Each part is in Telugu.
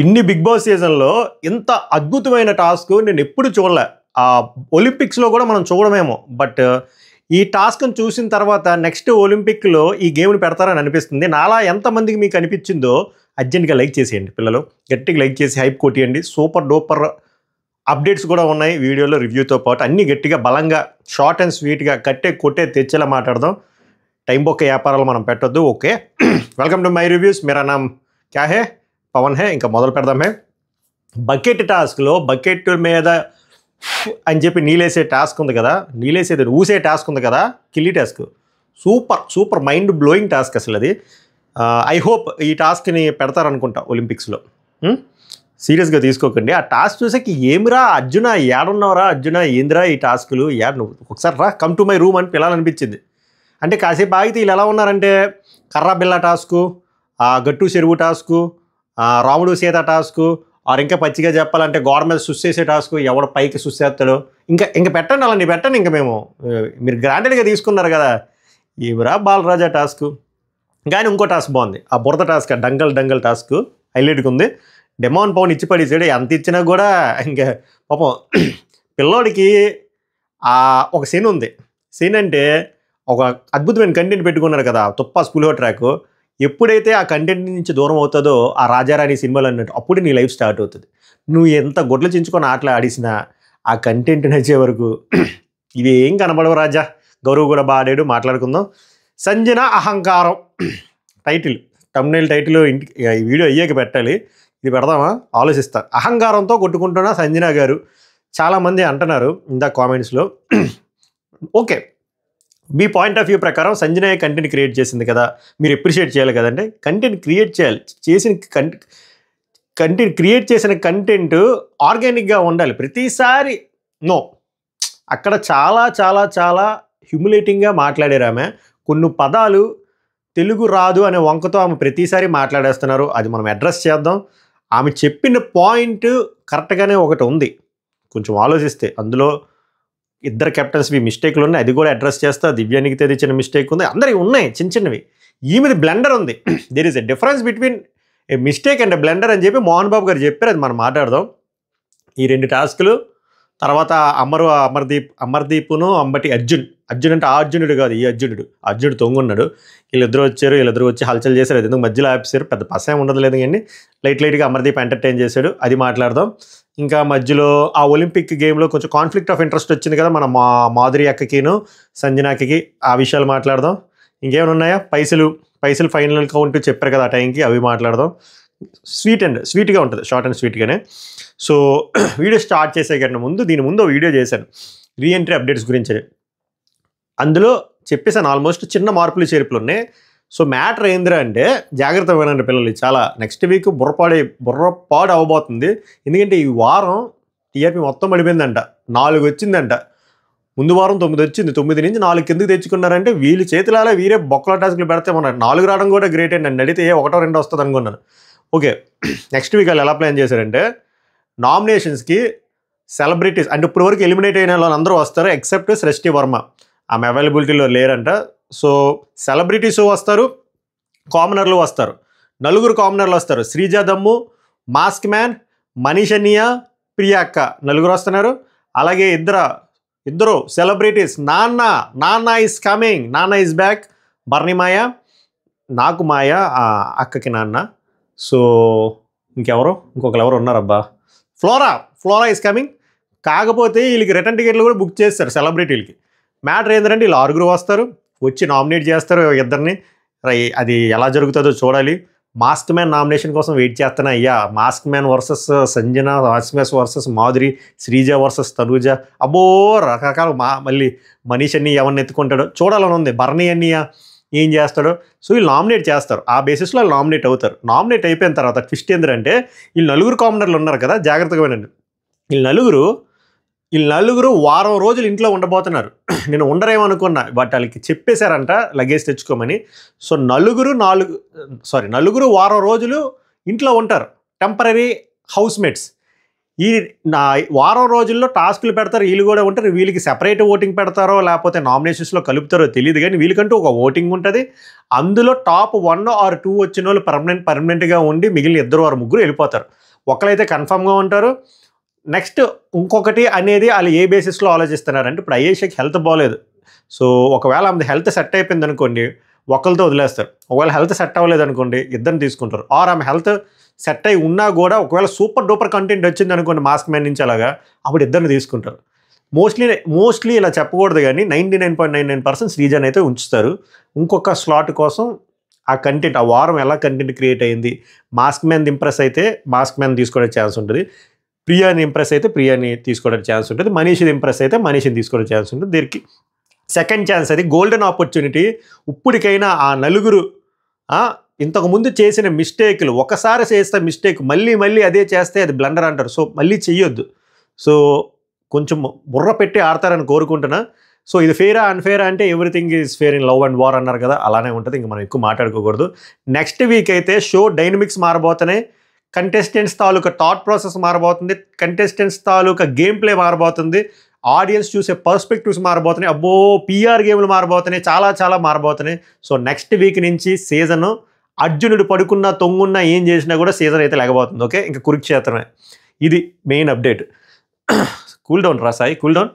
ఇన్ని బిగ్ బాస్ సీజన్‌లో ఇంత అద్భుతమైన టాస్క్ నేనెప్పుడు చూడలే. ఒలింపిక్స్‌లో కూడా మనం చూడమేమో. బట్ ఈ టాస్క్‌ని చూసిన తర్వాత నెక్స్ట్ ఒలింపిక్‌లో ఈ గేమ్‌ని పెడతారని అనిపిస్తుంది. నాలా ఎంతమందికి మీకు అనిపించిందో అర్జెంట్‌గా లైక్ చేసేయండి పిల్లలు. గట్టిగా లైక్ చేసి హైప్ కొట్టియండి. సూపర్ డూపర్ అప్డేట్స్ కూడా ఉన్నాయి వీడియోలో రివ్యూతో పాటు. అన్నీ గట్టిగా బలంగా షార్ట్ అండ్ స్వీట్‌గా కట్టే కొట్టే తెచ్చేలా మాట్లాడదాం. టైం బొక్క వ్యాపారాలు మనం పెట్టొద్దు. Okay. Welcome to my reviews. మేరా నామ్ క్యా హే? పవన్ హే. ఇంకా మొదలు పెడదామే. బకెట్ టాస్క్లో బకెట్ మీద అని చెప్పి నీలేసే టాస్క్ ఉంది కదా, నీలేసేది ఊసే టాస్క్ ఉంది కదా, కిల్లీ task. Super mind blowing task అసలు అది. ఐ హోప్ ఈ టాస్క్ని పెడతారనుకుంటా ఒలింపిక్స్లో. సీరియస్గా తీసుకోకండి. ఆ టాస్క్ చూసాక ఏమిరా అర్జున, ఏడున్నావురా అర్జున, ఏందిరా ఈ టాస్కులు, నువ్వు ఒకసారి రా, కమ్ టు మై రూమ్ అని పిలాలనిపించింది. అంటే కాసేపు ఆగితే వీళ్ళు ఎలా ఉన్నారంటే కర్రా బిల్ల టాస్కు, గట్టు చెరువు టాస్కు, రాముడు సీత టాస్కు, ఆరు ఇంకా పచ్చిగా చెప్పాలంటే గోడ మీద సుస్సేసే టాస్క్, ఎవడ పైకి సుస్సేస్తాడు. ఇంకా పెట్టండి, అలాంటి పెట్టండి. ఇంకా మీరు గ్రాంటెడ్గా తీసుకున్నారు కదా, ఏమిరా బాలరాజా టాస్క్. కానీ ఇంకో టాస్క్ బాగుంది, ఆ బురద టాస్క్, డంగల్ టాస్క్ హైలైట్గా ఉంది. డెమాన్ పవన్ ఇచ్చి పడేసాడు. ఎంత ఇచ్చినా కూడా ఇంకా పాపం పిల్లోడికి ఒక సీన్ ఉంది. సీన్ అంటే ఒక అద్భుతమైన కంటెంట్ పెట్టుకున్నారు కదా, తుప్ప స్కూల్ ట్రాక్. ఎప్పుడైతే ఆ కంటెంట్ నుంచి దూరం అవుతుందో ఆ రాజారాణి సినిమాలు అన్నట్టు అప్పుడు నీ లైఫ్ స్టార్ట్ అవుతుంది. నువ్వు ఎంత గొడ్లు చించుకొని ఆటలు ఆడిసినా ఆ కంటెంట్ నచ్చే వరకు ఇవి ఏం కనబడవు రాజా. గౌరవ్ కూడా బాడాడు, మాట్లాడుకుందాం. సంజన అహంకారం టైటిల్, తమ్నైల్ టైటిల్ ఇంటికి ఈ వీడియో అయ్యాక పెట్టాలి. ఇది పెడదామా ఆలోచిస్తా. అహంకారంతో కొట్టుకుంటున్నా సంజన గారు చాలామంది అంటున్నారు ఇందా కామెంట్స్లో. Okay, me point of view ప్రకారం సంజన కంటెంట్ క్రియేట్ చేసింది కదా, మీరు అప్రిషియేట్ చేయాలి కదండి. కంటెంట్ క్రియేట్ చేయాలి, కంటెంట్ క్రియేట్ చేసిన కంటెంట్ ఆర్గానిక్గా ఉండాలి. ప్రతిసారి నో, అక్కడ చాలా చాలా చాలా హ్యూమిలేటింగ్గా మాట్లాడారు ఆమె. కొన్ని పదాలు తెలుగు రాదు అనే వంకతో ఆమె ప్రతిసారి మాట్లాడేస్తున్నారు. అది మనం అడ్రస్ చేద్దాం. ఆమె చెప్పిన పాయింట్ కరెక్ట్గానే ఒకటి ఉంది, కొంచెం ఆలోచిస్తే. అందులో ఇద్దరు కెప్టెన్స్వి మిస్టేక్లు ఉన్నాయి, అది కూడా అడ్రస్ చేస్తా. దివ్యానికి తెచ్చిన మిస్టేక్ ఉంది, అందరివి ఉన్నాయి చిన్నవి. ఈమెది బ్లెండర్ ఉంది. There is a difference between a mistake and blender అని చెప్పి మోహన్ బాబు గారు చెప్పారు. అది మనం మాట్లాడదాం. ఈ రెండు టాస్కులు తర్వాత అమర్దీప్ను అంబటి అర్జున్ అంటే ఆ అర్జునుడు కాదు, ఈ అర్జునుడు తొంగున్నాడు. వీళ్ళిద్దరూ వచ్చి హల్చల్ చేశారు. అది ఎందుకు మధ్యలో ఆపేశారు, పెద్ద పసయం ఉండదు లేదు. కానీ లైట్గా అమర్దీప్ ఎంటర్టైన్ చేశాడు, అది మాట్లాడదాం. ఇంకా మధ్యలో ఆ ఒలింపిక్ గేమ్లో కొంచెం కాన్ఫ్లిక్ట్ ఆఫ్ ఇంట్రెస్ట్ వచ్చింది కదా మన మాధురి అక్కకిను సంజనాకి, ఆ విషయాలు మాట్లాడదాం. ఇంకేమైనా ఉన్నాయా? పైసలు ఫైనల్ కౌంట్ చెప్పారు కదా ఆ టైంకి, అవి మాట్లాడదాం. స్వీట్గా ఉంటుంది, షార్ట్ అండ్ స్వీట్గానే. సో వీడియో స్టార్ట్ చేసే కన్నా దీని ముందు వీడియో చేశాను రీఎంట్రీ అప్డేట్స్ గురించి. అందులో చెప్పేసాను ఆల్మోస్ట్ చిన్న మార్పులు చేర్పులు ఉన్నాయి. సో మ్యాటర్ ఏందిరా అంటే జాగ్రత్త వినండి పిల్లలు. చాలా నెక్స్ట్ వీక్ బుర్రపాడు అవ్వబోతుంది. ఎందుకంటే ఈ వారం టీఆర్పీ మొత్తం పడిపోయిందంట, 4 వచ్చిందంట. ముందు వారం 9 వచ్చింది, 9 నుంచి 4 కిందకి తెచ్చుకున్నారంటే వీళ్ళు చేతులాలా వీరే బొక్కల టాస్క్లు పెడితే ఉన్నారు. 4 రావడం కూడా గ్రేట్ అండి. నన్ను అడిగితే 1-2 వస్తుంది అనుకున్నాను. ఓకే, నెక్స్ట్ వీక్ వాళ్ళు ఎలా ప్లాన్ చేశారంటే నామినేషన్స్కి సెలబ్రిటీస్ అంటే ఇప్పుడు వరకు ఎలిమినేట్ అయిన వాళ్ళందరూ వస్తారు ఎక్సెప్ట్ సృష్టి వర్మ, ఆమె అవైలబిలిటీలో లేరంట. సో సెలబ్రిటీస్ వస్తారు, కామనర్లు వస్తారు. 4 కామనర్లు వస్తారు. శ్రీజ దమ్ము, మాస్క్ మ్యాన్, మనీష్ అన్నియా, ప్రియా అక్క 4 వస్తున్నారు. అలాగే ఇద్దరు సెలబ్రిటీస్, నాన్న ఈజ్ కమింగ్, నాన్న ఈజ్ బ్యాక్, బర్నీ మాయ, నాకు మాయ, అక్కకి నాన్న. సో ఇంకొకరు ఎవరు ఉన్నారబ్బా, ఫ్లోరా ఈజ్ కమింగ్. కాకపోతే వీళ్ళకి రిటర్న్ టికెట్లు కూడా బుక్ చేస్తారు సెలబ్రిటీలకి. మ్యాటర్ ఏంటంటే వీళ్ళు 6 వస్తారు, వచ్చి నామినేట్ చేస్తారు ఇద్దరిని. అది ఎలా జరుగుతుందో చూడాలి. మాస్క్ మ్యాన్ నామినేషన్ కోసం వెయిట్ చేస్తున్నా. అయ్యా, mask man versus Sanjana, mask versus Madhuri, Sreeja versus Tanuja, అబ్బో రకరకాల. మళ్ళీ మనీష్ అన్ని ఎవరిని ఎత్తుకుంటాడో చూడాలని ఉంది. బర్నీ అన్నయ్య ఏం చేస్తాడో. సో వీళ్ళు నామినేట్ చేస్తారు, ఆ బేసిస్లో వాళ్ళు నామినేట్ అవుతారు. నామినేట్ అయిపోయిన తర్వాత ట్విస్ట్ ఏంటంటే వీళ్ళు 4 కామనర్లు ఉన్నారు కదా, జాగ్రత్తగా వినండి. వీళ్ళు నలుగురు వారం రోజులు ఇంట్లో ఉండబోతున్నారు. నేను ఉండరేమనుకున్నా, బట్ వాళ్ళకి చెప్పేశారంట లగేజ్ తెచ్చుకోమని. సో నలుగురు వారం రోజులు ఇంట్లో ఉంటారు, టెంపరీ హౌస్మేట్స్. ఈ వారం రోజుల్లో టాస్కులు పెడతారు, వీళ్ళు కూడా ఉంటారు. వీళ్ళకి సెపరేట్ ఓటింగ్ పెడతారో లేకపోతే నామినేషన్స్లో కలుపుతారో తెలియదు, కానీ వీళ్ళకంటూ ఒక ఓటింగ్ ఉంటుంది. అందులో టాప్ 1 or 2 వచ్చిన వాళ్ళు పర్మనెంట్గా ఉండి మిగిలిన 2 or 3 వెళ్ళిపోతారు. ఒకరైతే కన్ఫర్మ్గా ఉంటారు. నెక్స్ట్ ఇంకొకటి అనేది వాళ్ళు ఏ బేసిస్లో ఆలోచిస్తున్నారంటే ఇప్పుడు అయేషాకి హెల్త్ బాగోలేదు. సో ఒకవేళ ఆమె హెల్త్ సెట్ అయిపోయింది అనుకోండి, ఒకరితో వదిలేస్తారు. ఒకవేళ హెల్త్ సెట్ అవ్వలేదు అనుకోండి, ఇద్దరిని తీసుకుంటారు. ఆర్ ఆమె హెల్త్ సెట్ అయి ఉన్నా కూడా ఒకవేళ సూపర్ డూపర్ కంటెంట్ వచ్చింది అనుకోండి మాస్క్ మ్యాన్ నుంచి అలాగా, అప్పుడు ఇద్దరిని తీసుకుంటారు. మోస్ట్లీ ఇలా చెప్పకూడదు కానీ 99.99% శ్రీజాని అయితే ఉంచుతారు. ఇంకొక స్లాట్ కోసం ఆ కంటెంట్, ఆ వారం ఎలా కంటెంట్ క్రియేట్ అయ్యింది, మాస్క్ మ్యాన్ ఇంప్రెస్ అయితే మాస్క్ మ్యాన్ తీసుకోవడానికి ఛాన్స్ ఉంటుంది, ప్రియాని ఇంప్రెస్ అయితే ప్రియాని తీసుకోవడానికి ఛాన్స్ ఉంటుంది, మనీషిని ఇంప్రెస్ అయితే మనీషిని తీసుకోవడానికి ఛాన్స్ ఉంటుంది. దీనికి సెకండ్ ఛాన్స్, అది గోల్డెన్ ఆపర్చునిటీ. ఇప్పటికైనా ఆ నలుగురు ఇంతకుముందు చేసిన మిస్టేక్లు, ఒకసారి చేస్తే మిస్టేక్ మళ్ళీ అదే చేస్తే అది బ్లండర్ అంటారు. సో మళ్ళీ చెయ్యొద్దు. సో కొంచెం బుర్ర పెట్టి ఆడతారని కోరుకుంటున్నా. సో ఇది ఫెయిరా అన్ఫెయిరా అంటే everything is fair in love and war అన్నారు కదా, అలానే ఉంటుంది. ఇంక మనం ఎక్కువ మాట్లాడుకోకూడదు. నెక్స్ట్ వీక్ అయితే షో డైనమిక్స్ మారబోతున్నాయి. కంటెస్టెంట్స్ తాలూకా థాట్ ప్రాసెస్ మారబోతుంది, కంటెస్టెంట్స్ తాలూకా గేమ్ ప్లే మారబోతుంది, ఆడియన్స్ చూసే పర్స్పెక్టివ్స్ మారబోతున్నాయి, అబ్బో పిఆర్ గేమ్లు మారబోతున్నాయి, చాలా మారబోతున్నాయి. సో నెక్స్ట్ వీక్ నుంచి సీజన్ అర్జునుడు పడుకున్నా తొంగున్నా ఏం చేసినా కూడా సీజన్ అయితే లేకపోతుంది. ఓకే, ఇంకా కురుక్షేత్రమే. ఇది మెయిన్ అప్డేట్. కూల్ డౌన్ రా సాయి, కూల్ డౌన్.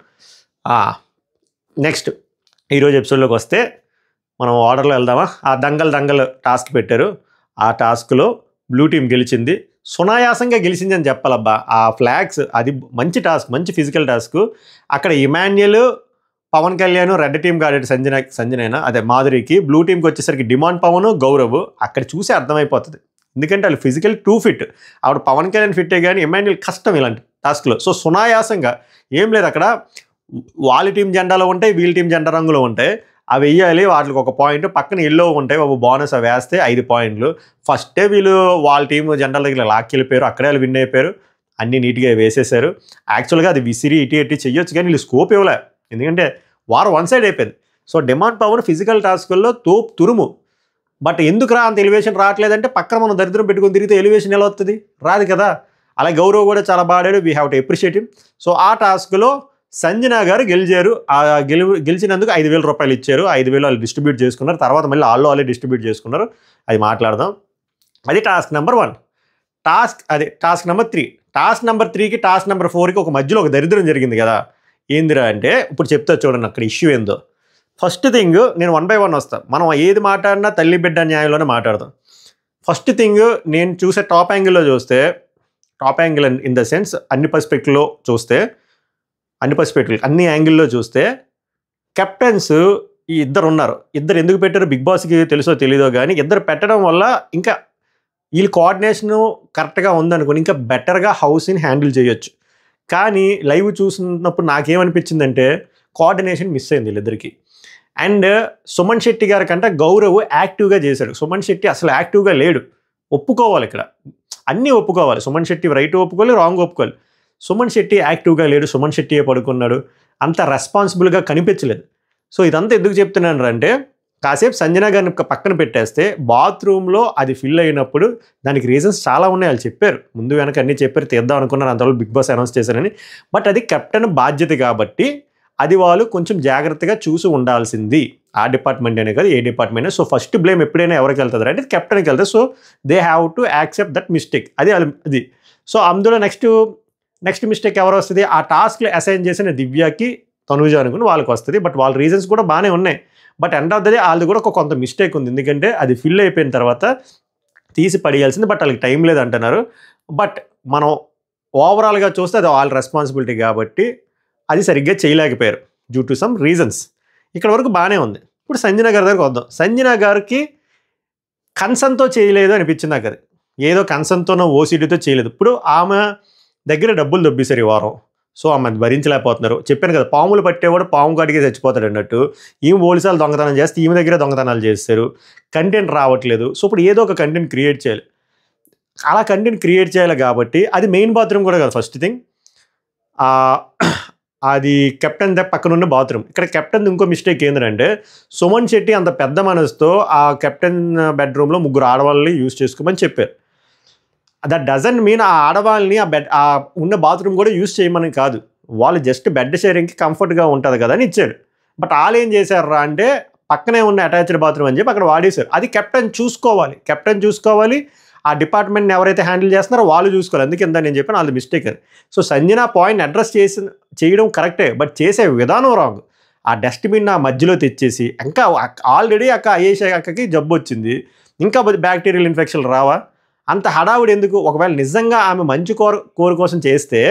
నెక్స్ట్ ఈరోజు ఎపిసోడ్లోకి వస్తే మనం ఆర్డర్లో వెళ్దామా. ఆ దంగల్ టాస్క్ పెట్టారు. ఆ టాస్క్లో బ్లూ టీం గెలిచింది, సునాయాసంగా గెలిచింది అని చెప్పాలబ్బా. ఆ ఫ్లాగ్స్, అది మంచి టాస్క్, మంచి ఫిజికల్ టాస్క్. అక్కడ ఇమాన్యుయల్, పవన్ కళ్యాణ్ రెడ్ టీం ఆడాడు, సంజనైనా అదే మాధురికి. బ్లూ టీంకి వచ్చేసరికి డిమాండ్ పవన్, గౌరవ్. అక్కడ చూసి అర్థమైపోతుంది, ఎందుకంటే వాళ్ళు ఫిజికల్ టూ ఫిట్. ఆవిడ పవన్ కళ్యాణ్ ఫిట్టే కానీ ఇమాన్యుయల్ కష్టం ఇలాంటి టాస్క్లో. సో సునాయాసంగా ఏం లేదు, అక్కడ వాళ్ళ టీం జెండాలో ఉంటాయి, వీళ్ళ టీం జెండా రంగులో ఉంటాయి, అవి వేయాలి. వాటికి ఒక పాయింట్, పక్కన ఎల్లో ఉంటాయి, ఒక బోనస్, అవి వేస్తే 5 పాయింట్లు. ఫస్టే వీళ్ళు వాళ్ళ టీం జెండాల దగ్గర లాక్కెళ్ళిపోయారు, అక్కడే వాళ్ళు విన్ అయిపోయారు, అన్నీ నీట్గా వేసేసారు. యాక్చువల్గా అది విసిరి ఇటు చెయ్యొచ్చు కానీ వీళ్ళు స్కోప్ ఇవ్వలే, ఎందుకంటే వారు వన్ సైడ్ అయిపోయింది. సో డిమాండ్ పవర్ ఫిజికల్ టాస్కుల్లో తురుము. బట్ ఎందుకు అంత ఎలివేషన్ రావట్లేదంటే పక్కన మనం దరిద్రం పెట్టుకుని తిరిగితే ఎలివేషన్ ఎలా వస్తుంది, రాదు కదా. అలా గౌరవ్ కూడా చాలా బాడాడు, we have to appreciate him. So ఆ టాస్క్లో సంజన గారు గెలిచారు. ఆ గెలిచినందుకు 5,000 రూపాయలు ఇచ్చారు. 5,000 వాళ్ళు డిస్ట్రిబ్యూట్ చేసుకున్నారు. తర్వాత మళ్ళీ వాళ్ళే డిస్ట్రిబ్యూట్ చేసుకున్నారు. అది మాట్లాడదాం. అది task number 1. Task number 3. Task number 3కి టాస్క్ నెంబర్ 4కి ఒక మధ్యలో ఒక దరిద్రం జరిగింది కదా. ఏందిరా అంటే ఇప్పుడు చెప్తా చూడండి అక్కడ ఇష్యూ ఏందో. ఫస్ట్ థింగ్, నేను 1 by 1 వస్తాను. మనం ఏది మాట్లాడినా తల్లి బిడ్డ న్యాయంలోనే మాట్లాడదాం. ఫస్ట్ థింగ్, నేను చూసే టాప్ యాంగిల్లో చూస్తే, top angle in the sense అన్ని పర్స్పెక్టివ్లో చూస్తే, అన్ని యాంగిల్లో చూస్తే కెప్టెన్స్ ఈ ఇద్దరు ఉన్నారు. ఇద్దరు ఎందుకు పెట్టారో బిగ్ బాస్కి తెలుసో తెలీదో కానీ ఇద్దరు పెట్టడం వల్ల ఇంకా వీళ్ళ కోఆర్డినేషను కరెక్ట్గా ఉందనుకోని ఇంకా బెటర్గా హౌస్ని హ్యాండిల్ చేయొచ్చు. కానీ లైవ్ చూసినప్పుడు నాకేమనిపించిందంటే కోఆర్డినేషన్ మిస్ అయింది వీళ్ళిద్దరికి. అండ్ సుమన్ శెట్టి గారి కంటే గౌరవ్ యాక్టివ్గా చేశాడు. సుమన్ శెట్టి అసలు యాక్టివ్గా లేడు. ఒప్పుకోవాలి, ఇక్కడ అన్నీ ఒప్పుకోవాలి. సుమన్ శెట్టి రైట్ ఒప్పుకోవాలి, రాంగ్ ఒప్పుకోవాలి. సుమన్ శెట్టి యాక్టివ్గా లేడు, సుమన్ శెట్టియే పడుకున్నాడు, అంత రెస్పాన్సిబుల్గా కనిపించలేదు. సో ఇదంతా ఎందుకు చెప్తున్నాను అంటే, కాసేపు సంజన గారిని పక్కన పెట్టేస్తే బాత్రూంలో అది ఫిల్ అయినప్పుడు దానికి రీజన్స్ చాలా ఉన్నాయి. వాళ్ళు చెప్పారు, ముందు వెనక అన్నీ చెప్పారు, తీద్దాం అనుకున్నారు, అంతవరకు బిగ్ బాస్ అనౌన్స్ చేశారని. బట్ అది కెప్టెన్ బాధ్యత కాబట్టి అది వాళ్ళు కొంచెం జాగ్రత్తగా చూసి ఉండాల్సింది. ఆ డిపార్ట్మెంట్ అనే కదా, ఏ డిపార్ట్మెంట్. సో ఫస్ట్ బ్లేమ్ ఎప్పుడైనా ఎవరికి వెళ్తుంది అంటే కెప్టెన్కి వెళ్తుంది. So they have to accept that mistake. అది. సో అందులో నెక్స్ట్ మిస్టేక్ ఎవరు వస్తుంది, ఆ టాస్క్లు అసైన్ చేసిన దివ్యకి, తనుజ అనుకుని వాళ్ళకి వస్తుంది. బట్ వాళ్ళ రీజన్స్ కూడా బాగానే ఉన్నాయి. But end of the day వాళ్ళది కూడా కొంత మిస్టేక్ ఉంది, ఎందుకంటే అది ఫిల్ అయిపోయిన తర్వాత తీసి పడేయాల్సింది. బట్ వాళ్ళకి టైం లేదంటున్నారు. బట్ మనం ఓవరాల్గా చూస్తే అది వాళ్ళ రెస్పాన్సిబిలిటీ కాబట్టి అది సరిగ్గా చేయలేకపోయారు డ్యూ టు సమ్ రీజన్స్. ఇక్కడ వరకు బాగానే ఉంది. ఇప్పుడు సంజన గారి దగ్గరకు వద్దాం. సంజన గారికి కన్సర్న్తో చేయలేదు అనిపించింది నాకు. అది ఏదో కన్సర్న్తోనో ఓసీడీతో చేయలేదు. ఇప్పుడు ఆమె దగ్గర డబ్బులు దొబ్బేశారు ఈ వారం. సో ఆమె భరించలేకపోతున్నారు. చెప్పాను కదా, పాములు పట్టేవాడు పాము కాటికే చచ్చిపోతాడు అన్నట్టు. ఈమె పోలీసాలు దొంగతనం చేస్తే ఈమె దగ్గర దొంగతనాలు చేస్తారు. కంటెంట్ రావట్లేదు. సో ఇప్పుడు ఏదో ఒక కంటెంట్ క్రియేట్ చేయాలి. అలా కంటెంట్ క్రియేట్ చేయాలి కాబట్టి అది మెయిన్ బాత్రూమ్ కూడా కాదు. ఫస్ట్ థింగ్ అది కెప్టెన్ పక్కన ఉన్న బాత్రూమ్. ఇక్కడ కెప్టెన్ ఇంకో మిస్టేక్ ఏంటంటే, సుమన్ శెట్టి అంత పెద్ద మనసుతో ఆ కెప్టెన్ బెడ్రూమ్లో 3 ఆడవాళ్ళని యూజ్ చేసుకోమని చెప్పారు. దట్ డజంట్ మీన్ ఆ ఆడవాళ్ళని ఆ ఉన్న బాత్రూమ్ కూడా యూజ్ చేయమని కాదు. వాళ్ళు జస్ట్ బెడ్ షేరింగ్కి కంఫర్ట్గా ఉంటుంది కదా అని ఇచ్చాడు. బట్ వాళ్ళు ఏం చేశారా అంటే పక్కనే ఉన్న అటాచ్డ్ బాత్రూమ్ అని చెప్పి అక్కడ వాడేశారు. అది కెప్టెన్ చూసుకోవాలి. ఆ డిపార్ట్మెంట్ని ఎవరైతే హ్యాండిల్ చేస్తున్నారో వాళ్ళు చూసుకోవాలి. అందుకే ఇందా నేను చెప్పాను అది మిస్టేక్ అని. సో సంజన పాయింట్ అడ్రస్ చేయడం కరెక్టే, బట్ చేసే విధానం రాంగ్. ఆ డస్ట్బిన్ ఆ మధ్యలో తెచ్చేసి ఇంకా ఆల్రెడీ ఐఏఎస్ అక్కకి జబ్బు వచ్చింది, ఇంకా బ్యాక్టీరియల్ ఇన్ఫెక్షన్ రావా? అంత హడావుడు ఎందుకు? ఒకవేళ నిజంగా ఆమె మంచి కోరు కోసం చేస్తే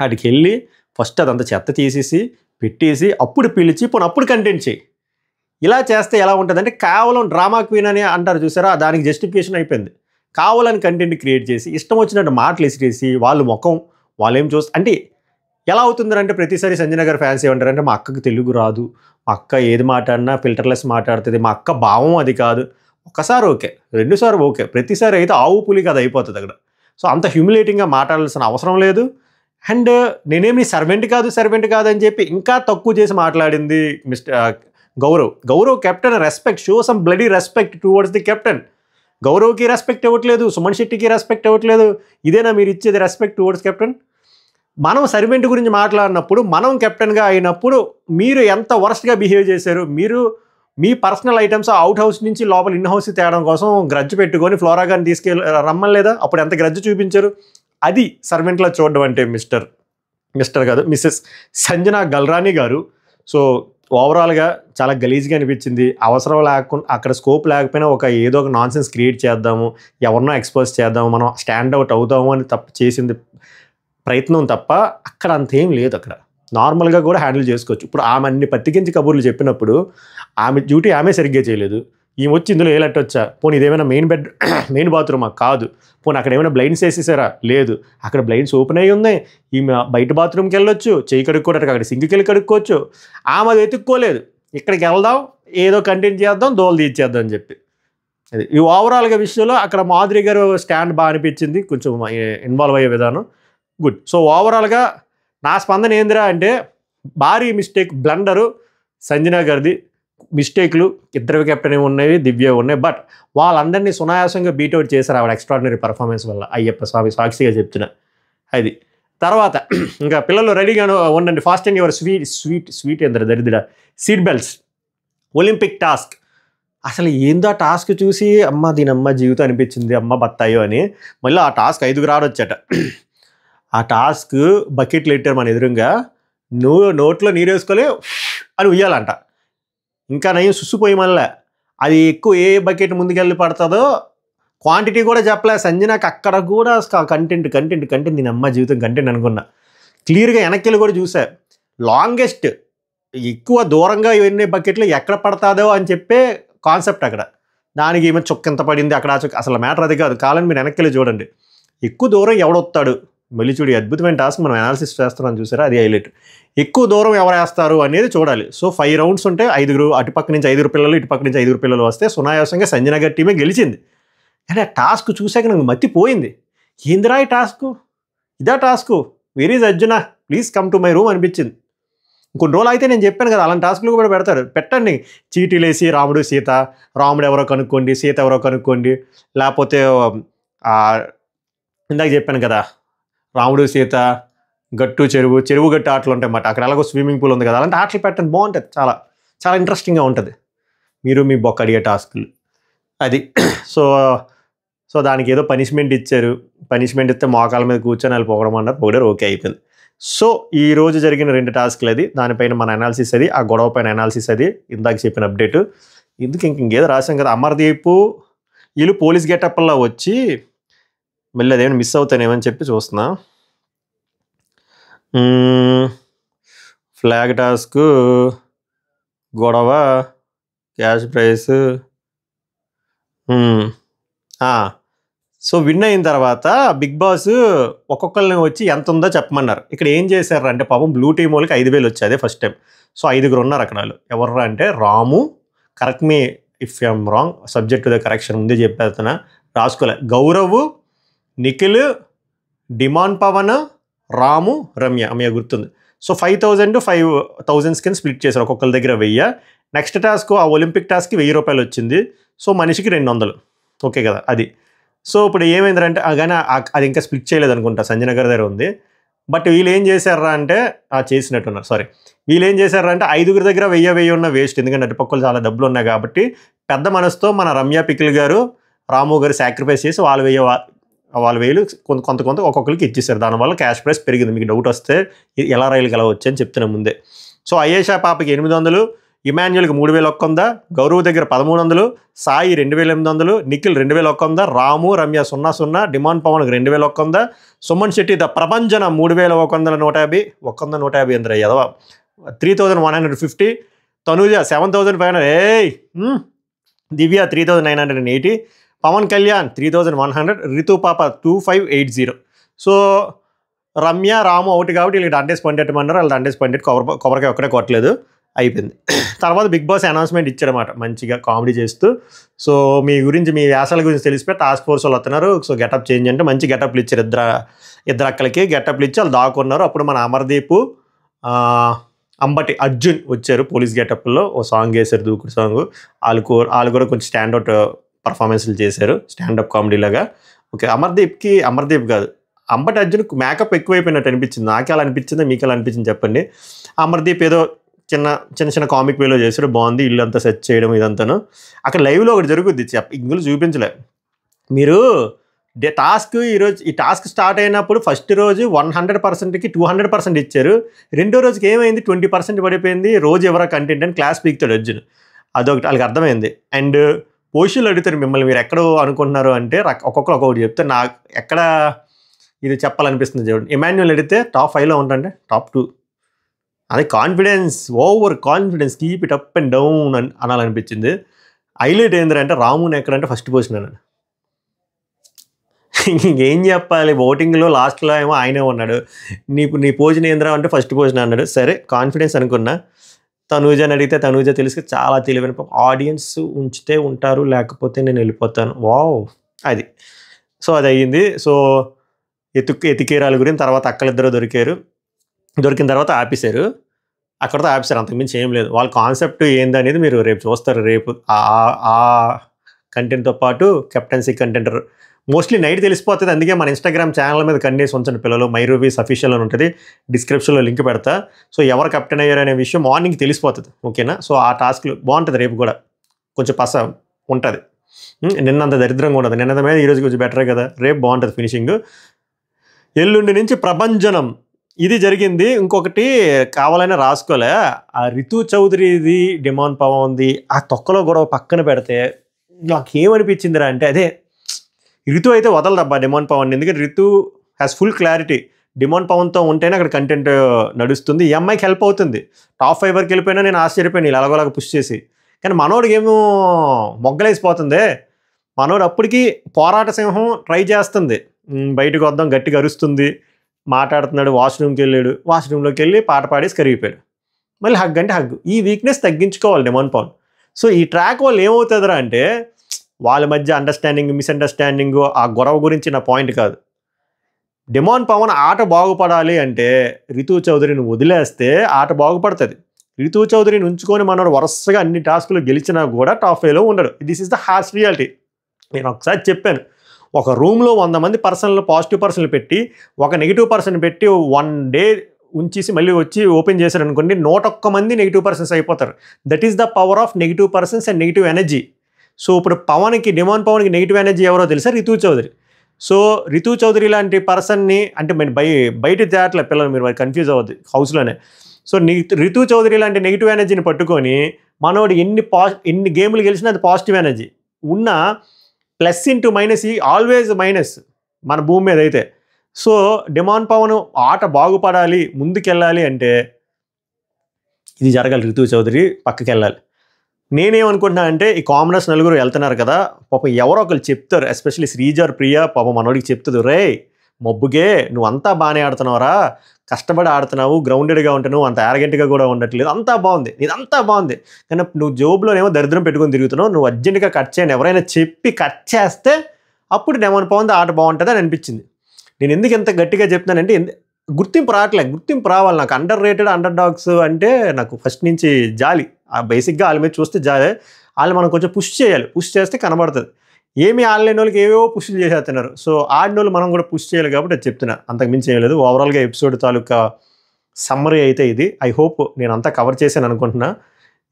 అక్కడికి వెళ్ళి ఫస్ట్ అదంతా చెత్త తీసేసి పెట్టేసి అప్పుడు పిలిచి అప్పుడు కంటెంట్ చేయి. ఇలా చేస్తే ఎలా ఉంటుందంటే కేవలం డ్రామా క్వీన్ అని అంటారు చూసారా, దానికి జస్టిఫికేషన్ అయిపోయింది. కావాలని కంటెంట్ క్రియేట్ చేసి ఇష్టం వచ్చినట్టు మాటలు ఇసిరేసి వాళ్ళు ముఖం వాళ్ళు ఏం అంటే ఎలా అవుతుందంటే ప్రతిసారి సంజన గారు ఫ్యాన్స్ ఏమంటారంటే మా అక్కకి తెలుగు రాదు, మా అక్క ఏది మాట్లాడినా ఫిల్టర్లెస్ మాట్లాడుతుంది, మా అక్క భావం అది కాదు. ఒకసారి ఓకే, రెండుసార్లు ఓకే, ప్రతిసారి అయితే ఆవు పులి కదా అయిపోతుంది అక్కడ. సో అంత హ్యూమిలేటింగ్గా మాట్లాడాల్సిన అవసరం లేదు. అండ్ నేనేమి సర్వెంట్ కాదు అని చెప్పి ఇంకా తక్కువ చేసి మాట్లాడింది Gaurav captain. Respect, show some bloody respect towards the captain. గౌరవ్కి రెస్పెక్ట్ ఇవ్వట్లేదు, సుమన్ శెట్టికి రెస్పెక్ట్ ఇవ్వట్లేదు. ఇదేనా మీరు ఇచ్చేది రెస్పెక్ట్ టువర్డ్స్ కెప్టెన్? మనం సర్వెంట్ గురించి మాట్లాడినప్పుడు, మనం కెప్టెన్గా అయినప్పుడు మీరు ఎంత వరస్ట్గా బిహేవ్ చేశారు. మీరు మీ పర్సనల్ ఐటమ్స్ అవుట్ హౌస్ నుంచి లోపల ఇన్ హౌస్ తేవడం కోసం గ్రడ్జ్ పెట్టుకొని ఫ్లోరా గారిని రమ్మలేదా? అప్పుడు ఎంత గ్రడ్జ్ చూపించారు? అది సర్వెంట్లో చూడడం అంటే మిస్టర్ కాదు మిస్సెస్ సంజన గల్రాని గారు. సో ఓవరాల్గా చాలా గలీజ్గా అనిపించింది. అవసరం లేకుండా అక్కడ స్కోప్ లేకపోయినా ఏదో ఒక నాన్సెన్స్ క్రియేట్ చేద్దాము, ఎవరినో ఎక్స్పోజ్ చేద్దాము, మనం స్టాండ్ అవుట్ అవుతాము అని చేసింది ప్రయత్నం తప్ప అక్కడ అంతేం లేదు. అక్కడ నార్మల్గా కూడా హ్యాండిల్ చేసుకోవచ్చు. ఇప్పుడు ఆమె అన్ని పత్తికించి కబుర్లు చెప్పినప్పుడు ఆమె డ్యూటీ ఆమె సరిగ్గా చేయలేదు. ఈమె వచ్చి ఇందులో ఏ లెట్టొచ్చా? పోనీ ఇదేమైనా మెయిన్ బాత్రూమా? కాదు. పోనీ అక్కడ ఏమైనా బ్లైండ్స్ వేసేసారా? లేదు. అక్కడ బ్లైండ్స్ ఓపెన్ అయ్యి ఉన్నాయి. ఈమె బయట బాత్రూమ్కి వెళ్ళొచ్చు, చేయి కడుక్కోవడానికి అక్కడ సింక్కి వెళ్ళి కడుక్కోవచ్చు. ఆమె అది వెతుక్కోలేదు. ఇక్కడికి వెళ్దాం, ఏదో కంటెంట్ చేద్దాం, దోలు తీర్చేద్దాం అని చెప్పి. అది ఈ ఓవరాల్గా విషయంలో అక్కడ మాధురి గారు స్టాండ్ బాగా అనిపించింది, కొంచెం ఇన్వాల్వ్ అయ్యే విధానం గుడ్. సో ఓవరాల్గా నా స్పందన ఏందిరా అంటే భారీ మిస్టేక్, బ్లండరు సంజన గారిది. మిస్టేక్లు ఇద్దరు కెప్టెన్ ఉన్నాయి, దివ్య ఉన్నాయి, బట్ వాళ్ళందరినీ సునాయాసంగా బీట్అవుట్ చేశారు ఆవిడ ఎక్స్ట్రాడినరీ పర్ఫార్మెన్స్ వల్ల. అయ్యప్ప స్వామి సాక్షిగా చెప్తున్నా. అది తర్వాత ఇంకా పిల్లలు రెడీగా ఉండండి, ఫాస్ట్ అండ్ యువర్ స్వీట్ ఎందరు దరిద్ర సీట్ బెల్ట్స్. ఒలింపిక్ టాస్క్ అసలు ఏందో ఆ టాస్క్ చూసి దీనమ్మ జీవితం అనిపించింది, అమ్మ బత్తాయో అని. మళ్ళీ ఆ టాస్క్ 5 ఆడొచ్చట. ఆ టాస్క్ బకెట్లు పెట్టారు మన ఎదురుగా, నువ్వు నోట్లో నీరు వేసుకోలే అని ఉయ్యాలంట. ఇంకా నయం సుసిపోయి మళ్ళీ అది ఎక్కువ ఏ బకెట్ ముందుకెళ్ళి పడుతుందో క్వాంటిటీ కూడా చెప్పలే సంజనాకి. అక్కడ కూడా కంటెంట్ నేను అమ్మ జీవితం కంటెంట్ అనుకున్నా. క్లియర్గా వెనక్కి కూడా చూసా, లాంగెస్ట్ ఎక్కువ దూరంగా ఇవన్నీ బకెట్లు ఎక్కడ పడతాదో అని చెప్పే కాన్సెప్ట్ అక్కడ. దానికి ఏమో చుక్కెంత పడింది అక్కడ అసలు మ్యాటర్ అది కాదు. కావాలని మీరు వెనక్కి చూడండి, ఎక్కువ దూరం ఎవడొస్తాడు. మళ్ళీ చూడు, అద్భుతమైన టాస్క్ మనం అనాలిసిస్ చేస్తున్నాం చూసారా, అది హైలైట్. ఎక్కువ దూరం ఎవరు వేస్తారు అనేది చూడాలి. సో 5 రౌండ్స్ ఉంటే 5 అటుపక్క నుంచి 5 పిల్లలు, ఇటుపక్క నుంచి 5 పిల్లలు వస్తే సునాయాసంగా సంజన గారి టీమే గెలిచింది. కానీ ఆ టాస్క్ చూశాక నాకు మత్తిపోయింది. ఏందిరా ఈ టాస్క్, ఇదా task, where is Arjuna, please come to my room అనిపించింది. కొన్ని రోజులు అయితే నేను చెప్పాను కదా, అలాంటి టాస్క్లు కూడా పెడతారు. పెట్టండి, చీటీలేసి రాముడు సీత, రాముడు ఎవరో కనుక్కోండి, సీత ఎవరో కనుక్కోండి. లేకపోతే ఇందాక చెప్పాను కదా, రాముడు సీత, చెరువు గట్టు ఆటలు ఉంటాయి అన్నమాట. అక్కడ ఎలాగో స్విమ్మింగ్ పూల్ ఉంది కదా, అలాంటి ఆటలు పెట్టండి, బాగుంటుంది. చాలా చాలా ఇంట్రెస్టింగ్గా ఉంటుంది. మీరు మీ బొక్క అడిగే టాస్కులు అది. సో దానికి ఏదో పనిష్మెంట్ ఇచ్చారు. పనిష్మెంట్ ఇస్తే మోకాల మీద కూర్చొని వాళ్ళు పొగడం అన్నారు, పొగడారు, ఓకే అయిపోయింది. సో ఈ రోజు జరిగిన 2 టాస్క్లు అది, దానిపైన మన అనాలిసిస్ అది, ఆ గొడవ పైన అనాలిసిస్ అది, ఇందాక చెప్పిన అప్డేటు. ఇంకేదో రాశాం కదా, అమర్దీప్ వీళ్ళు పోలీస్ గెటప్లా వచ్చి మళ్ళీ అదేమైనా మిస్ అవుతానేమని చెప్పి చూస్తున్నా. ఫ్లాగ్ టాస్క్, గొడవ, క్యాష్ ప్రైస్. సో విన్ అయిన తర్వాత బిగ్ బాస్ ఒక్కొక్కరిని వచ్చి ఎంత ఉందో చెప్పమన్నారు. ఇక్కడ ఏం చేశారు అంటే పాపం బ్లూ టీం వాళ్ళకి 5,000 వచ్చాయి, అదే ఫస్ట్ టైం. సో 5 ఉన్నారు అక్కడ. వాళ్ళు ఎవర్రా అంటే Ramu, correct me if I'm wrong, subject to the correction ముందే చెప్పేస్తున్నా, రాసుకోలే. గౌరవ్, నిఖిల్, డిమాన్ పవన్, రాము, రమ్య గుర్తుంది. సో 5,000 5,000 కింద స్ప్లిట్ చేశారు, ఒక్కొక్కరి దగ్గర 1000. నెక్స్ట్ టాస్క్ ఆ ఒలింపిక్ టాస్క్కి 1000 రూపాయలు వచ్చింది. సో మనిషికి 200, ఓకే కదా అది. సో ఇప్పుడు ఏమైందంటే కానీ అది ఇంకా స్ప్లిట్ చేయలేదు అనుకుంటా, సంజన గారి దగ్గర ఉంది. బట్ వీళ్ళు ఏం చేశారా అంటే చేసినట్టున్నారు, సారీ, వీళ్ళు ఏం చేశారా అంటే 5 దగ్గర 1000 ఉన్న వేస్ట్. ఎందుకంటే అటుపక్కలు చాలా డబ్బులు ఉన్నాయి కాబట్టి పెద్ద మనసుతో మన రమ్య పికిల్ గారు రాము గారు సాక్రిఫైస్ చేసి వాళ్ళ వేలు కొంత ఒక్కొక్కరికి ఇచ్చేసారు. దానివల్ల క్యాష్ ప్రైస్ పెరిగింది. మీకు డౌట్ వస్తే ఎలా రైలుకి ఎలా వచ్చని చెప్తున్నా ముందే. సో అయేషా పాపకి 800, ఇమాన్యుల్కి 3100, గౌరవ్ దగ్గర 1300, సాయి 2800, నిఖిల్ 2100, రాము రమ్య 00, డిమాండ్ పవన్కి 2100, సుమన్ శెట్టి ద ప్రభంజన 3150, 150 అందరూ ఎదవ 3150, తనూజ 7500, దివ్య 3980, పవన్ కళ్యాణ్ 3100, రితు పాప 2580. సో రమ్య రాము ఒకటి కాబట్టి వీళ్ళకి దండేసి పండేటమన్నారు. వాళ్ళు దండేసి పండేటి కొబ్బరికాయ ఒక్కడే కొట్టలేదు, అయిపోయింది. తర్వాత బిగ్ బాస్ అనౌన్స్మెంట్ ఇచ్చారన్నమాట మంచిగా కామెడీ చేస్తూ. సో మీ గురించి మీ వ్యాసాల గురించి తెలిసిపోయి టాస్క్ ఫోర్స్ వాళ్ళు వస్తున్నారు, సో గెటప్ చేంజ్ అంటే మంచి గెటప్లు ఇచ్చారు. ఇద్దరు అక్కలకి గెటప్లు ఇచ్చి వాళ్ళు దాక్కున్నారు. అప్పుడు మన అమర్దీప్ అంబటి అర్జున్ వచ్చారు పోలీస్ గెటప్లో, ఓ సాంగ్ వేశారు, దూకుడు సాంగ్. వాళ్ళు కూడా కొంచెం స్టాండౌట్ పర్ఫార్మెన్స్లు చేశారు, స్టాండప్ కామెడీ లాగా. ఓకే, అమర్దీప్ కాదు, అంబటి అర్జున్కి మేకప్ ఎక్కువైపోయినట్టు అనిపించింది. నాకే అలా అనిపించింది, మీకు ఎలా అనిపించింది చెప్పండి. అమర్దీప్ ఏదో చిన్న కామిక్ వేలో చేశాడు, బాగుంది. ఇల్లు అంతా సెట్ చేయడం ఇదంతాను. అక్కడ లైవ్లో ఒకటి జరుగుద్ది, ఇందులో చూపించలే మీరు. ఈ టాస్క్ స్టార్ట్ అయినప్పుడు ఫస్ట్ రోజు 100%కి 200% ఇచ్చారు. రెండో రోజుకి ఏమైంది, 20% పడిపోయింది. రోజు ఎవరో కంటెంట్ అని క్లాస్ పీకుతాడు అర్జున్. అదొకటి వాళ్ళకి అర్థమైంది. అండ్ పోషులు అడుగుతారు మిమ్మల్ని, మీరు ఎక్కడో అనుకుంటున్నారు అంటే ఒక్కొక్కరు ఒక్కొక్కటి చెప్తే నాకు ఎక్కడ ఇది చెప్పాలనిపిస్తుంది చూడండి. ఇమాన్యుల్ అడిగితే టాప్ 5లో ఉంటాంటే టాప్ 2. అది confidence, over confidence, keep it up and down అని అనాలనిపించింది. హైలైట్ ఏంటంటే రాముని ఎక్కడంటే ఫస్ట్ పొజిషన్ అన్నాడు. ఇంకేం చెప్పాలి, ఓటింగ్లో లాస్ట్లో ఏమో ఆయనే ఉన్నాడు. నీ పొజిషన్ ఏంద్రా అంటే ఫస్ట్ పొజిషన్ అన్నాడు. సరే కాన్ఫిడెన్స్ అనుకున్నా. తనూజని అడిగితే తనూజ తెలిసి చాలా తెలివైన, ఆడియన్స్ ఉంచితే ఉంటారు లేకపోతే నేను వెళ్ళిపోతాను. వావ్, అది. సో అది అయ్యింది. సో ఎతికేరాల గురించి తర్వాత అక్కలిద్దరూ దొరికిన తర్వాత ఆపేశారు. అక్కడితో ఆపేశారు, అంతకుమించి ఏం లేదు. వాళ్ళ కాన్సెప్ట్ ఏందనేది మీరు రేపు చూస్తారు. రేపు ఆ కంటెంట్తో పాటు కెప్టెన్సీ కంటెంట్ మోస్ట్లీ నైట్ తెలిసిపోతుంది. అందుకే మన ఇన్స్టాగ్రామ్ ఛానల్ మీద కన్నేసి ఉంచండి పిల్లలు. మైరూబీస్ అఫీషియల్ అని ఉంటుంది, డిస్క్రిప్షన్లో లింక్ పెడతా. సో ఎవరు కెప్టెన్ అయ్యారు అనే విషయం మార్నింగ్ తెలిసిపోతుంది, ఓకేనా. సో ఆ టాస్క్లు బాగుంటుంది. రేపు కూడా కొంచెం పస ఉంటుంది. నిన్నంత దరిద్రంగా ఉండదు, నిన్న మీద ఈరోజు కొంచెం బెటరే కదా. రేపు బాగుంటుంది ఫినిషింగ్. ఎల్లుండి నుంచి ప్రభంజనం ఇది జరిగింది. ఇంకొకటి కావాలనే రాసుకోలే, ఆ రితు చౌదరిది డిమాండ్ పవన్ది ఆ తొక్కలో గొడవ పక్కన పెడితే నాకేమనిపించిందిరా అంటే, అదే రితు అయితే వదలదబ్బా డిమాండ్ పవన్. ఎందుకంటే Ritu has full clarity, demand పవన్తో ఉంటేనే అక్కడ కంటెంట్ నడుస్తుంది. ఈ అమ్మాయికి హెల్ప్ అవుతుంది. టాప్ 5 వరకు వెళ్ళిపోయినా నేను ఆశ్చర్యపోయాను ఇలా అలాగోలాగా పుష్ చేసి. కానీ మనోడికి ఏమో మొగ్గలేసిపోతుంది. మనోడు అప్పటికి పోరాట సింహం ట్రై చేస్తుంది, బయటకు వద్దాం గట్టిగా అరుస్తుంది, మాట్లాడుతున్నాడు. వాష్రూమ్కి వెళ్ళాడు, వాష్రూమ్లోకి వెళ్ళి పాట పాడేసి కరిగిపోయాడు. మళ్ళీ హగ్ అంటే హగ్. ఈ వీక్నెస్ తగ్గించుకోవాలి డిమాండ్ పవన్. సో ఈ ట్రాక్ వాళ్ళు ఏమవుతుందిరా అంటే, వాళ్ళ మధ్య అండర్స్టాండింగ్ మిస్అండర్స్టాండింగ్ ఆ గొడవ గురించి నా పాయింట్ కాదు. డిమాండ్ పవన్ ఆట బాగుపడాలి అంటే రితు చౌదరిని వదిలేస్తే ఆట బాగుపడుతుంది. రితు చౌదరిని ఉంచుకొని మనోడు వరుసగా అన్ని టాస్కులు గెలిచినా కూడా టాప్ 5లో ఉండడు. This is the harsh reality. నేను ఒకసారి చెప్పాను, ఒక రూమ్లో 100 మంది పాజిటివ్ పర్సన్లు పెట్టి ఒక నెగిటివ్ పర్సన్ పెట్టి 1 డే ఉంచేసి మళ్ళీ వచ్చి ఓపెన్ చేశారు అనుకోండి, 101 మంది నెగిటివ్ పర్సన్స్ అయిపోతారు. That is the power of negative persons and negative energy. So ఇప్పుడు డిమాండ్ పవన్కి నెగిటివ్ ఎనర్జీ ఎవరో తెలుసా, రితు చౌదరి. సో రితు చౌదరి లాంటి పర్సన్ని అంటే బయట తేటలే పిల్లలు, మీరు కన్ఫ్యూజ్ అవ్వద్దు హౌస్లోనే. సో రితు చౌదరి లాంటి నెగిటివ్ ఎనర్జీని పట్టుకొని మనోడు ఎన్ని గేములు గెలిచినా అది పాజిటివ్ ఎనర్జీ ఉన్న plus into minus always minus మన భూమి మీద అయితే. సో డిమాండ్ పవన్ ఆట బాగుపడాలి ముందుకెళ్ళాలి అంటే ఇది జరగాలి, రితు చౌదరి పక్కకి వెళ్ళాలి. నేనేమనుకుంటున్నా అంటే, ఈ కామనర్స్ నలుగురు వెళ్తున్నారు కదా, పాపం ఎవరో ఒకరు చెప్తారు, ఎస్పెషల్లీ శ్రీజర్ ప్రియ పాపం మనోడికి చెప్తుంది, రే మొబ్బుగే నువ్వంతా బాగానే ఆడుతున్నావురా, కష్టపడి ఆడుతున్నావు, గ్రౌండెడ్గా ఉంటున్నావు, అంత యారగెంట్గా కూడా ఉండట్లేదు, అంతా బాగుంది, నీదంతా బాగుంది, కానీ నువ్వు జోబులోనేమో దరిద్రం పెట్టుకొని తిరుగుతున్నావు, నువ్వు అర్జెంటుగా కట్ చేయండి, ఎవరైనా చెప్పి కట్ చేస్తే అప్పుడు డిమాండ్ పవన్ ఆట బాగుంటుంది అని అనిపించింది. నేను ఎందుకు ఎంత గట్టిగా చెప్తున్నానంటే, గుర్తింపు రావట్లేదు, గుర్తింపు రావాలి నాకు. అండర్ రేటెడ్ అండర్ డాగ్స్ అంటే నాకు ఫస్ట్ నుంచి జాలి, బేసిక్గా వాళ్ళ మీద చూస్తే జాలే. వాళ్ళు మనం కొంచెం పుష్ చేయాలి, పుష్ చేస్తే కనబడుతుంది. ఏమీ ఆడలేని వాళ్ళకి ఏవేవో పుష్లు చేసేస్తున్నారు. సో ఆడిన వాళ్ళు మనం కూడా పుష్ చేయాలి కాబట్టి అది చెప్తున్నా, అంతకు మించి ఏం లేదు. ఓవరాల్గా ఎపిసోడ్ తాలూకా సమ్మరీ అయితే ఇది. ఐ హోప్ నేను అంతా కవర్ చేశాను అనుకుంటున్నా.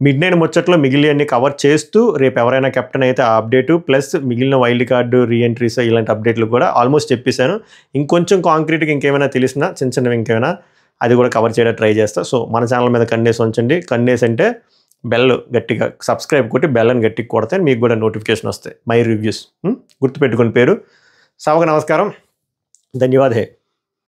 మిడ్ నైట్ ముచ్చట్లో మిగిలినన్ని కవర్ చేస్తూ రేపు ఎవరైనా కెప్టెన్ అయితే ఆ అప్డేటు ప్లస్ మిగిలిన వైల్డ్ కార్డు రీఎంట్రీస్ ఇలాంటి అప్డేట్లు కూడా ఆల్మోస్ట్ చెప్పేశాను. ఇంకొంచెం కాంక్రీట్గా ఇంకేమైనా తెలిసినా చిన్నవి ఇంకేమైనా అది కూడా కవర్ చేయడానికి ట్రై చేస్తా. సో మన ఛానల్ మీద కన్నేసి ఉంచండి. కన్నేసి అంటే బెల్ గట్టిగా సబ్స్క్రైబ్ కొట్టి బెల్ అని గట్టిగా కొడితే మీకు కూడా నోటిఫికేషన్ వస్తాయి. మై రివ్యూస్ గుర్తుపెట్టుకుని పేరు. సభకు నమస్కారం. ధన్యవాద్ హే.